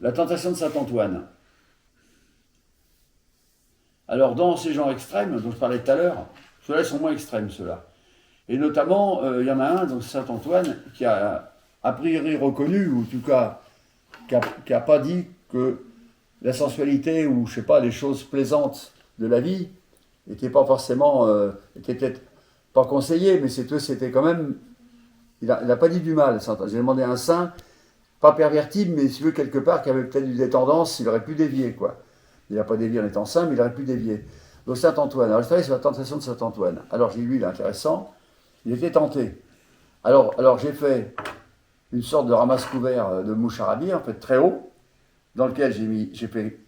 La tentation de Saint-Antoine. Alors, dans ces genres extrêmes, dont je parlais tout à l'heure, ceux-là sont moins extrêmes, ceux-là. Et notamment, il y en a un, donc Saint-Antoine, qui a priori reconnu, ou en tout cas, qui a pas dit que la sensualité, ou je sais pas, les choses plaisantes de la vie, n'étaient pas forcément, étaient peut-être pas conseillées, mais c'était quand même, il a pas dit du mal. J'ai demandé à un saint, pas pervertible, mais si tu veux, quelque part, qui avait peut-être eu des tendances, il aurait pu dévier, quoi. Il n'a pas dévié en étant saint, mais il aurait pu dévier. Donc Saint-Antoine, alors je travaille sur la tentation de Saint-Antoine. Alors j'ai lu, il est intéressant, il était tenté. Alors j'ai fait une sorte de ramasse-couvert de mouche arabie, en fait très haut, dans lequel j'ai fait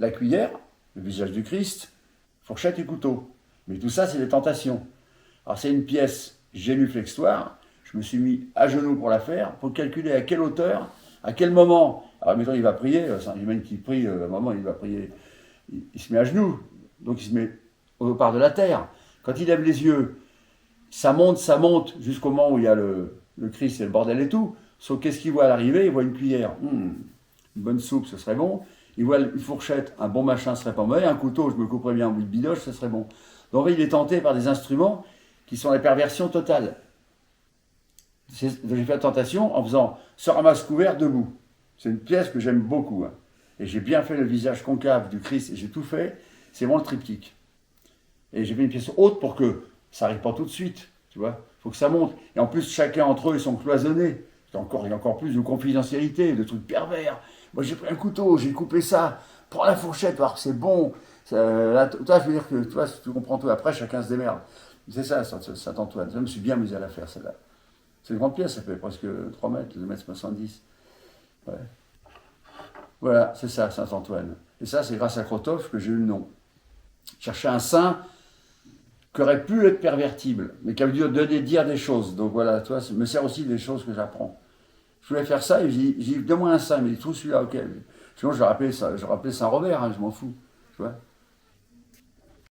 la cuillère, le visage du Christ, fourchette et couteau. Mais tout ça, c'est des tentations. Alors c'est une pièce génuflextoire, je me suis mis à genoux pour la faire, pour calculer à quelle hauteur, à quel moment. Alors mettons, il va prier, Saint-Germain qui prie, à un moment, il va prier, il se met à genoux, donc il se met au part de la terre. Quand il lève les yeux, ça monte jusqu'au moment où il y a le Christ et le bordel et tout. Sauf qu'est-ce qu'il voit à l'arrivée? Il voit une cuillère. Une bonne soupe, ce serait bon. Il voit une fourchette, un bon machin, ce serait pas mauvais. Un couteau, je me couperais bien un bout de bidoche, ce serait bon. Donc il est tenté par des instruments qui sont la perversion totale. J'ai fait la tentation en faisant ce ramasse-couvert debout. C'est une pièce que j'aime beaucoup. Hein. Et j'ai bien fait le visage concave du Christ, et j'ai tout fait. C'est vraiment le triptyque. Et j'ai fait une pièce haute pour que ça n'arrive pas tout de suite. Tu vois, il faut que ça monte. Et en plus, chacun entre eux, ils sont cloisonnés. Il y a encore plus de confidentialité, de trucs pervers. Moi, j'ai pris un couteau, j'ai coupé ça. Prends la fourchette, voir que c'est bon. Là, toi, je veux dire que toi, tu comprends tout. Après, chacun se démerde. C'est ça, Saint-Antoine. Je me suis bien amusé à la faire, celle-là. C'est une grande pièce, ça fait presque 3 mètres, 2 mètres 70. Ouais. Voilà, c'est ça, Saint-Antoine. Et ça, c'est grâce à Krotov que j'ai eu le nom. Chercher un saint qui aurait pu être pervertible, mais qui a dû dire des choses. Donc voilà, toi, ça me sert aussi des choses que j'apprends. Je voulais faire ça, et j'ai dit, donne-moi un saint, mais il trouve celui-là, ok. Sinon, je rappelais Saint-Robert, hein, je m'en fous. Tu vois.